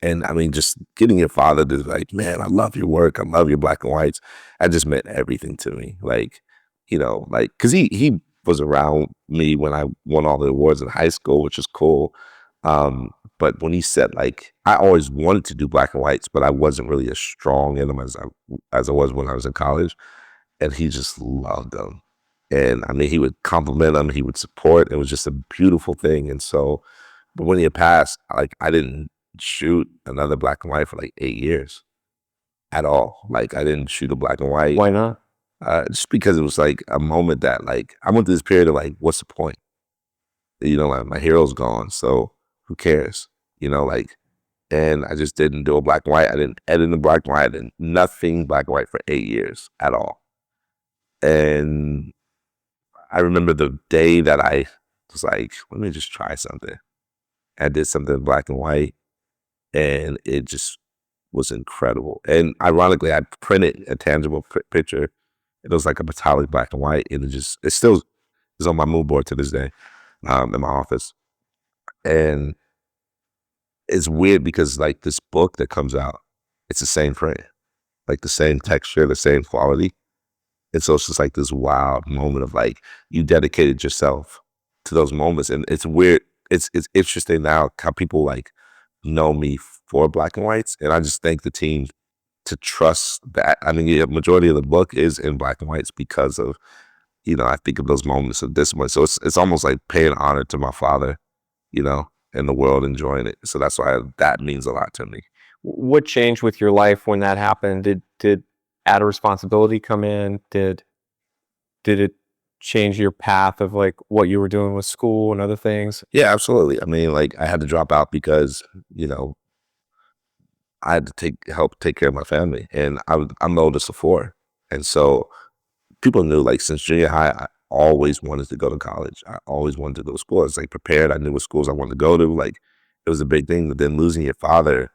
And I mean, just getting your father to like, man, I love your work, I love your black and whites. That just meant everything to me. Like, like, cause he was around me when I won all the awards in high school, which is cool. But when he said, like, I always wanted to do black and whites, but I wasn't really as strong in them as I was when I was in college. And he just loved them. And I mean, he would compliment them, he would support. It was just a beautiful thing. And so, but when he had passed, like, I didn't shoot another black and white for like 8 years at all. Like, I didn't shoot a black and white, Why not? just because it was like a moment that, like, I went through this period of like, what's the point? Like, my hero's gone, so who cares? Like, and I just didn't do a black and white. I didn't edit the black and white, and nothing black and white for 8 years at all. And I remember the day that I was like, let me just try something. I did something in black and white, and it just was incredible. And ironically, I printed a tangible picture. It was like a metallic black and white, and it still is on my mood board to this day, in my office. And it's weird because, like, this book that comes out, it's the same print, like the same texture, the same quality. And so it's just like this wild moment of like, you dedicated yourself to those moments. And it's weird. It's interesting now how people like know me for black and whites. And I just thank the team to trust that. I mean, the majority of the book is in black and whites because of, I think of those moments of discipline. So it's almost like paying honor to my father, and the world enjoying it. So that's why that means a lot to me. What changed with your life when that happened? Did added responsibility come in? Did it change your path of like what you were doing with school and other things? Yeah, absolutely. I mean, like, I had to drop out because, I had to help take care of my family, and I'm the oldest of four, and so people knew, like, since junior high, I always wanted to go to college. I always wanted to go to school. I was like prepared. I knew what schools I wanted to go to. Like, it was a big thing. But then losing your father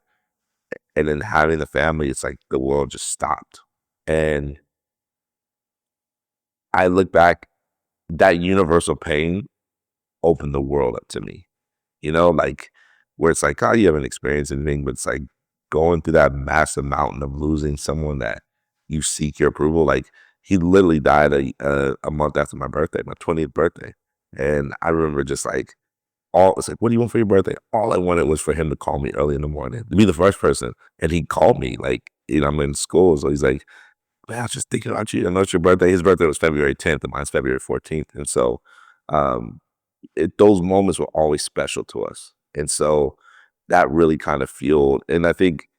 and then having the family, it's like the world just stopped. And I look back, that universal pain opened the world up to me. Like, where it's like, oh, you haven't experienced anything, but it's like going through that massive mountain of losing someone that you seek your approval. Like, he literally died a month after my birthday, my 20th birthday. And I remember just like, it's like, what do you want for your birthday? All I wanted was for him to call me early in the morning, to be the first person. And he called me, like, I'm in school. So he's like, man, I was just thinking about you. I know it's your birthday. His birthday was February 10th and mine's February 14th. And so, um, those moments were always special to us. And so that really kind of fueled, and I think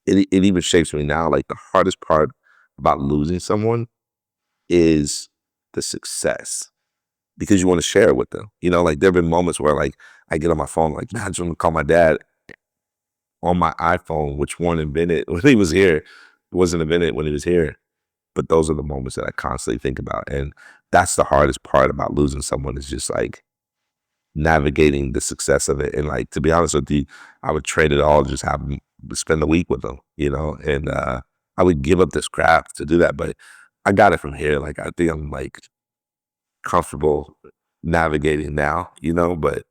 it even shapes me now. Like, the hardest part about losing someone is the success, because you want to share it with them. Like, there have been moments where, like, I get on my phone, like, man, I just want to call my dad on my iPhone, which weren't invented when he was here. It wasn't invented when he was here. But those are the moments that I constantly think about. And that's the hardest part about losing someone is just like navigating the success of it. And like, to be honest with you, I would trade it all, just have them spend a week with them, you know, and I would give up this craft to do that. But I got it from here. Like, I think I'm like comfortable navigating now, you know, but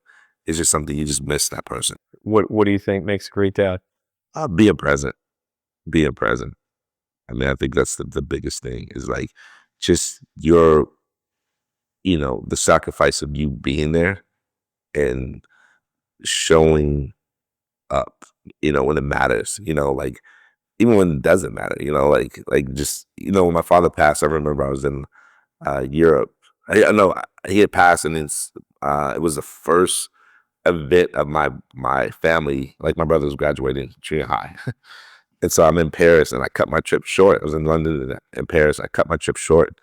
it's just something you just miss that person. What do you think makes a great dad? Be a present, be a present. I mean, I think that's the biggest thing is like just your, you know, the sacrifice of you being there and showing up, you know, when it matters, you know, like even when it doesn't matter, you know, like just, you know, when my father passed, I remember I was in Europe. I know he had passed and it was the first event of my family, like my brother was graduating junior high. And so I'm in Paris and I cut my trip short. I was in London and in Paris. I cut my trip short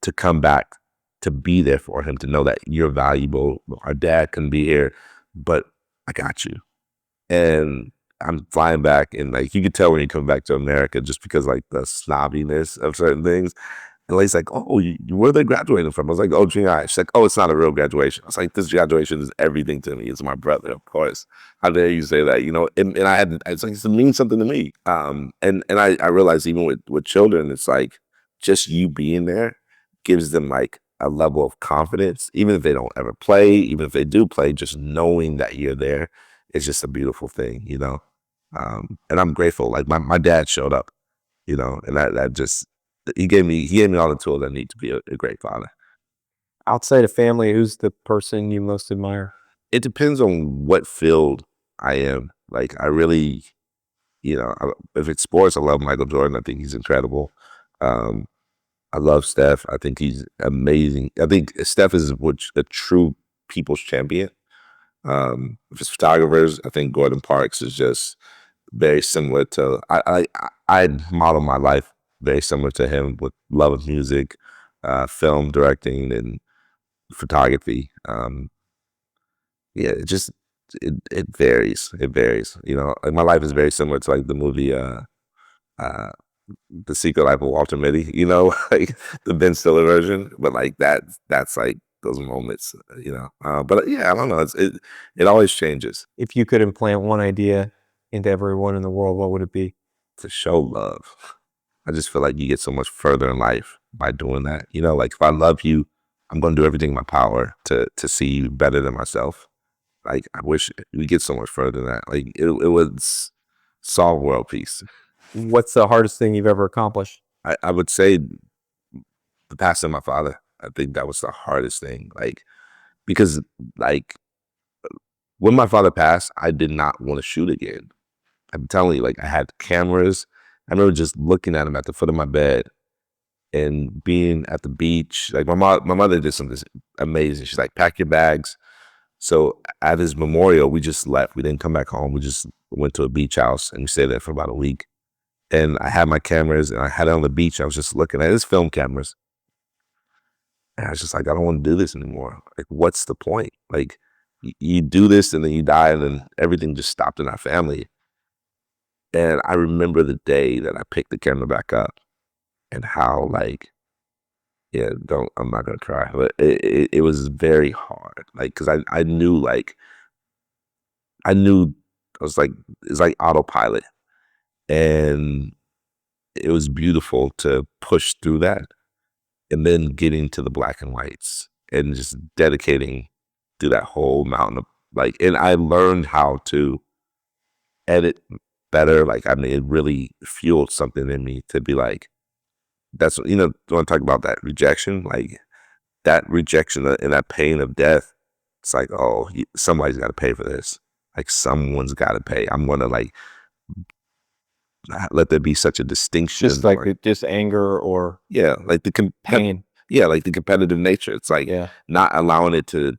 to come back to be there for him, to know that you're valuable. Our dad can be here, but I got you. And I'm flying back and like you could tell when you come back to America just because like the snobbiness of certain things. And Lay's like, oh, where are they graduating from? I was like, oh, junior high. She's like, oh, it's not a real graduation. I was like, this graduation is everything to me. It's my brother, of course. How dare you say that? You know, and it's like, it means something to me. And I realized even with children, it's like just you being there gives them like a level of confidence, even if they don't ever play, even if they do play, just knowing that you're there is just a beautiful thing, you know? And I'm grateful. Like my dad showed up, you know, and that just, he gave me all the tools I need to be a great father. Outside of family, who's the person you most admire? It depends on what field I am. Like I really, you know, if it's sports, I love Michael Jordan. I think he's incredible. Um, I love Steph. I think he's amazing. I think Steph is a true people's champion. If it's photographers, I think Gordon Parks is just very similar to I model my life very similar to him with love of music, film directing, and photography. Yeah, it varies. It varies. You know, like my life is very similar to like the movie uh The Secret Life of Walter Mitty, you know, like the Ben Stiller version. But like that's like those moments, you know. But yeah, I don't know. It always changes. If you could implant one idea into everyone in the world, what would it be? To show love. I just feel like you get so much further in life by doing that. You know, like if I love you, I'm gonna do everything in my power to see you better than myself. Like I wish we get so much further than that. Like it would solve world peace. What's the hardest thing you've ever accomplished? I would say the passing of my father. I think that was the hardest thing. Like because like when my father passed, I did not want to shoot again. I'm telling you, like I had cameras. I remember just looking at him at the foot of my bed and being at the beach. Like my mother did something amazing. She's like, pack your bags. So at his memorial, we just left. We didn't come back home. We just went to a beach house and we stayed there for about a week. And I had my cameras and I had it on the beach. I was just looking at his film cameras. And I was just like, I don't want to do this anymore. Like, what's the point? Like, you do this and then you die and then everything just stopped in our family. And I remember the day that I picked the camera back up and how like, yeah, I'm not gonna cry, but it was very hard. Like, cause I knew like, I knew I was like, it's like autopilot and it was beautiful to push through that and then getting to the black and whites and just dedicating to that whole mountain of like, and I learned how to edit better. Like, I mean, it really fueled something in me to be like, that's, you know, want to talk about that rejection, like that rejection and that pain of death. It's like, oh, somebody's got to pay for this. Like someone's got to pay. I'm going to like, not let there be such a distinction. Just like just anger or yeah, like pain. yeah, like the competitive nature. It's like Yeah. not allowing it to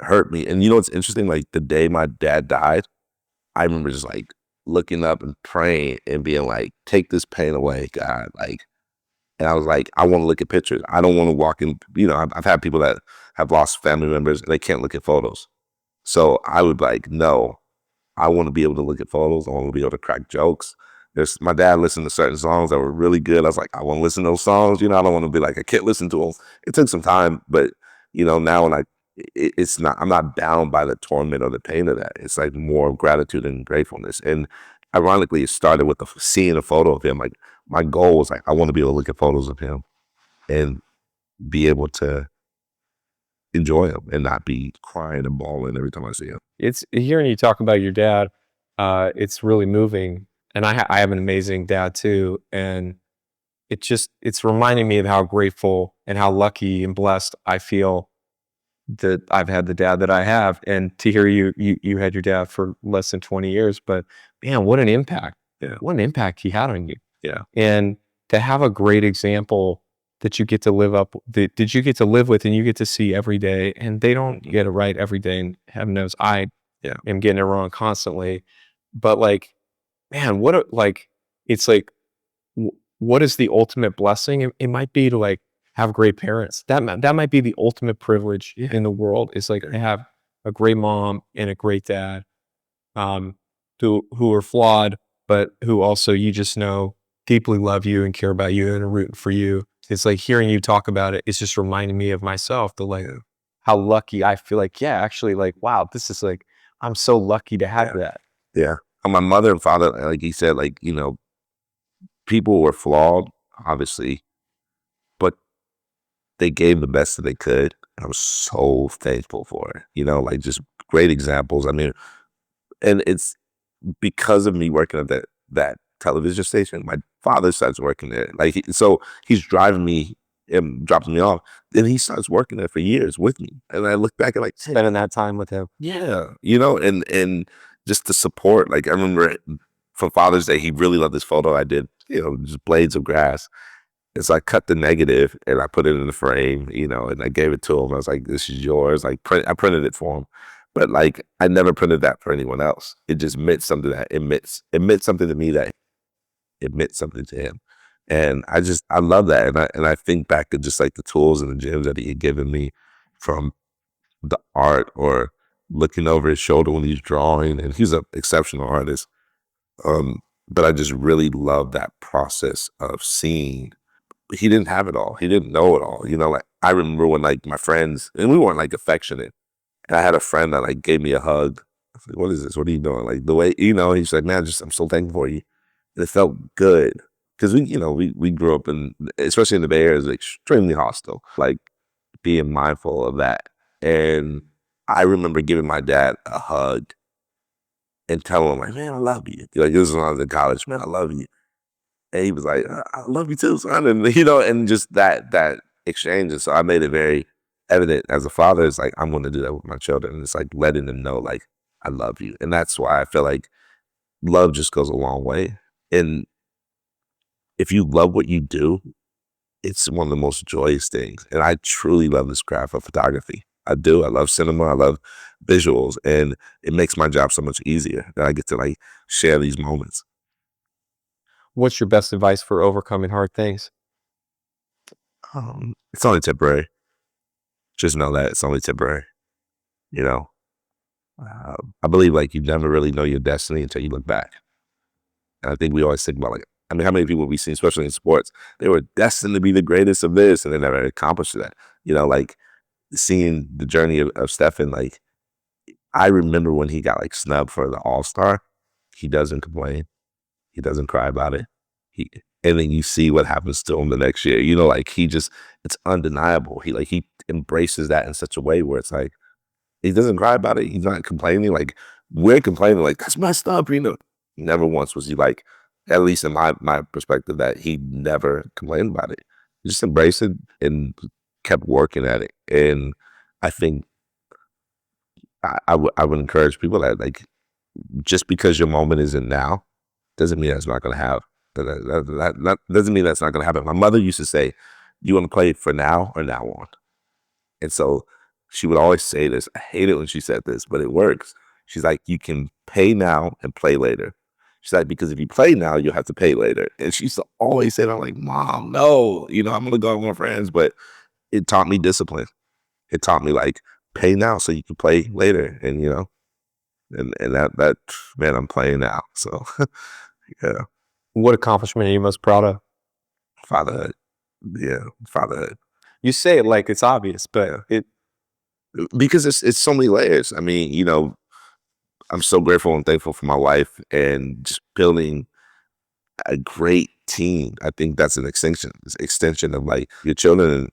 hurt me. And you know what's interesting? Like the day my dad died, I remember just like looking up and praying and being like, take this pain away, God. Like, and I was like, I want to look at pictures. I don't want to walk in, you know, I've had people that have lost family members and they can't look at photos. So I would like, no, I want to be able to look at photos. I want to be able to crack jokes. My dad listened to certain songs that were really good. I was like, I want to listen to those songs. I don't want to be like, I can't listen to them. It took some time, but now when it's not, I'm not bound by the torment or the pain of that. It's like more gratitude and gratefulness. And ironically, it started with seeing a photo of him. Like my goal was like, I want to be able to look at photos of him and be able to enjoy him and not be crying and bawling every time I see him. It's hearing you talk about your dad. It's really moving, and I have an amazing dad too, and it's reminding me of how grateful and how lucky and blessed I feel that I've had the dad that I have. And to hear you had your dad for less than 20 years, but man, what an impact! Yeah. What an impact he had on you. Yeah. And to have a great example that you get to that you get to live with and you get to see every day, and they don't get it right every day. And heaven knows I am getting it wrong constantly. But like, man, it's like, what is the ultimate blessing? It might be to like have great parents. That might be the ultimate privilege in the world, is like to have a great mom and a great dad, who are flawed, but who also you just know deeply love you and care about you and are rooting for you. It's like hearing you talk about it. It's just reminding me of myself, how lucky I feel. Like, yeah, actually, like, wow, this is like, I'm so lucky to have that. Yeah. And my mother and father, like he said, like, people were flawed, obviously, but they gave the best that they could. I was so thankful for it. Like just great examples. I mean, and it's because of me working at that television station. My father starts working there. Like, so he's driving me and dropping me off. Then he starts working there for years with me. And I look back and like, Spending that time with him. yeah, and just the support. Like I remember for Father's Day, he really loved this photo I did, just blades of grass. And so I cut the negative and I put it in the frame, and I gave it to him. I was like, this is yours. Like I printed it for him. But like I never printed that for anyone else. It just meant something that it meant something to me that it meant something to him. And I love that. And I think back to just like the tools and the gems that he had given me, from the art or looking over his shoulder when he's drawing. And he's an exceptional artist. But I just really love that process of seeing. He didn't have it all. He didn't know it all. Like I remember when like my friends, and we weren't like affectionate. And I had a friend that like gave me a hug. I was like, what is this? What are you doing? Like the way, he's like, man, I'm so thankful for you. And it felt good. Cause we grew up especially in the Bay Area, is extremely hostile. Like being mindful of that. And I remember giving my dad a hug and telling him like, man, I love you. Like this was when I was in college, man, I love you. And he was like, I love you too, son. And and just that exchange. And so I made it very evident as a father. It's like, I'm going to do that with my children. And it's like letting them know, like, I love you. And that's why I feel like love just goes a long way. And if you love what you do, it's one of the most joyous things. And I truly love this craft of photography. I do. I love cinema. I love visuals. And it makes my job so much easier that I get to like share these moments. What's your best advice for overcoming hard things? It's only temporary. Just know that it's only temporary. I believe like you never really know your destiny until you look back. And I think we always think about like, I mean, how many people we've seen, especially in sports, they were destined to be the greatest of this and they never accomplished that. Like seeing the journey of Stephen, like I remember when he got like snubbed for the All-Star, he doesn't complain. He doesn't cry about it. And then you see what happens to him the next year. Like it's undeniable. He embraces that in such a way where it's like, he doesn't cry about it. He's not complaining. Like we're complaining, like that's messed up. Never once was he like, at least in my perspective, that he never complained about it. He just embraced it and kept working at it. And I think I would encourage people that like, just because your moment isn't now, doesn't mean that's not going to have. That doesn't mean that's not going to happen. My mother used to say, "You want to play for now or now on?" And so she would always say this. I hate it when she said this, but it works. She's like, you can pay now and play later. She's like, because if you play now, you'll have to pay later. And she used to always say that. I'm like, Mom, no, I'm going to go out with my friends. But it taught me discipline. It taught me like, pay now so you can play later. And, And that man, I'm playing now. So yeah, What accomplishment are you most proud of? fatherhood. Yeah, fatherhood. You say it like it's obvious, but Yeah, it because it's so many layers. I mean, I'm so grateful and thankful for my wife and just building a great team. I think that's an extension of like your children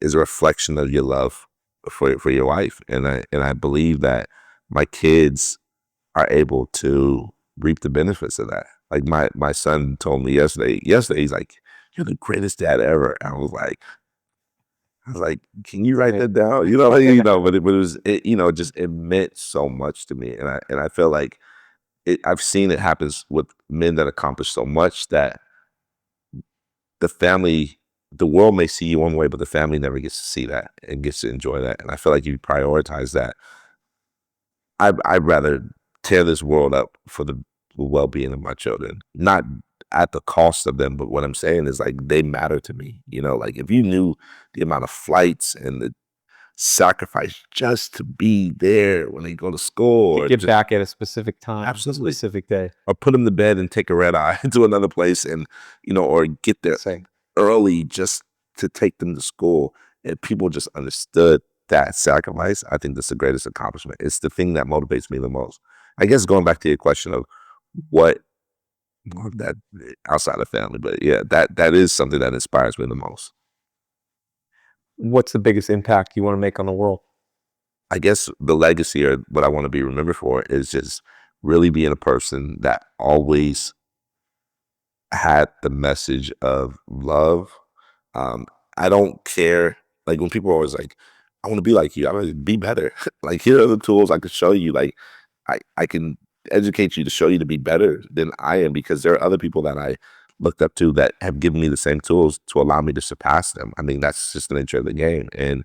is a reflection of your love for your wife, and I believe that my kids are able to reap the benefits of that. Like my son told me yesterday he's like, "You're the greatest dad ever." I was like, "Can you write that down?" But it was it meant so much to me, and I feel like I've seen it happens with men that accomplish so much that the family, the world may see you one way, but the family never gets to see that and gets to enjoy that. And I feel like you prioritize that. I'd rather tear this world up for the well-being of my children, not at the cost of them. But what I'm saying is like they matter to me. Like if you knew the amount of flights and the sacrifice just to be there when they go to school to or get just back at a specific time, absolutely specific day. or put them to bed and take a red eye to another place and or get there Same. early just to take them to school. And people just understood that sacrifice. I think that's the greatest accomplishment. It's the thing that motivates me the most. I guess going back to your question of what that outside of family, but yeah, that is something that inspires me the most. What's the biggest impact you want to make on the world? I guess the legacy or what I want to be remembered for is just really being a person that always had the message of love. I don't care. Like when people are always like, I want to be like you. I want to be better. Like here are the tools I can show you. Like I can educate you to show you to be better than I am because there are other people that I looked up to that have given me the same tools to allow me to surpass them. I mean, that's just the nature of the game. And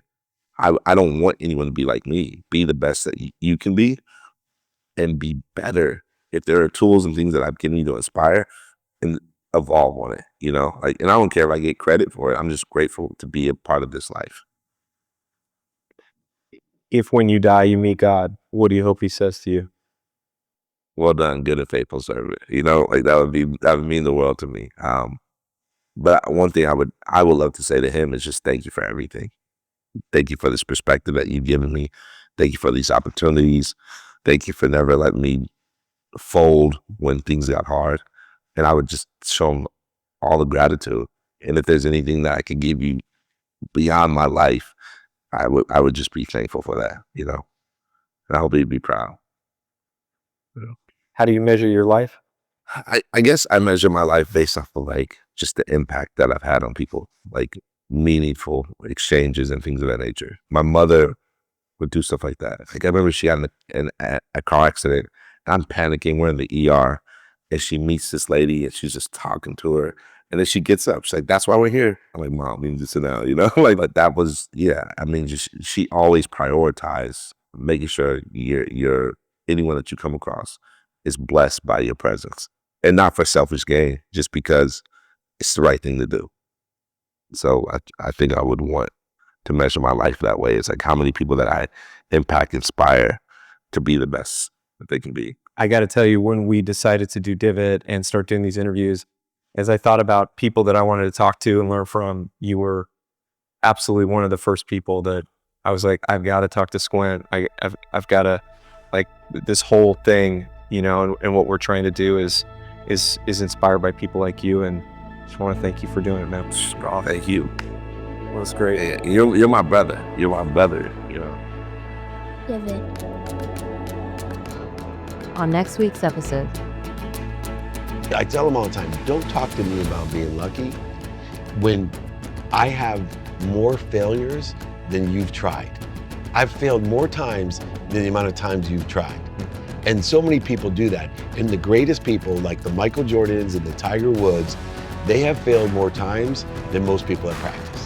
I don't want anyone to be like me. Be the best that you can be and be better. If there are tools and things that I've given you to inspire, and evolve on it, like, and I don't care if I get credit for it. I'm just grateful to be a part of this life. If when you die, you meet God, what do you hope he says to you? Well done, good and faithful servant. Like that would mean the world to me. But one thing I would love to say to him is just thank you for everything. Thank you for this perspective that you've given me. Thank you for these opportunities. Thank you for never letting me fold when things got hard. And I would just show him all the gratitude. And if there's anything that I could give you beyond my life, I would just be thankful for that, and I hope he'd be proud. Yeah. How do you measure your life? I guess I measure my life based off of like just the impact that I've had on people, like meaningful exchanges and things of that nature. My mother would do stuff like that. Like I remember she got in a car accident. I'm panicking. We're in the ER, and she meets this lady, and she's just talking to her. And then she gets up. She's like, "That's why we're here." I'm like, "Mom, we need to sit down," like, but that was, yeah. I mean, just she always prioritized making sure you're anyone that you come across is blessed by your presence, and not for selfish gain, just because it's the right thing to do. So I think I would want to measure my life that way. It's like how many people that I impact, inspire to be the best that they can be. I got to tell you, when we decided to do Divot and start doing these interviews, as I thought about people that I wanted to talk to and learn from, you were absolutely one of the first people that I was like, I've got to talk to Squint. I've got to, like, this whole thing, and what we're trying to do is inspired by people like you. And just want to thank you for doing it, man. Oh, thank you. Well, it's great. Yeah, you're my brother. You're my brother. Divot. On next week's episode. I tell them all the time, don't talk to me about being lucky when I have more failures than you've tried. I've failed more times than the amount of times you've tried. And so many people do that. And the greatest people, like the Michael Jordans and the Tiger Woods, they have failed more times than most people have practiced.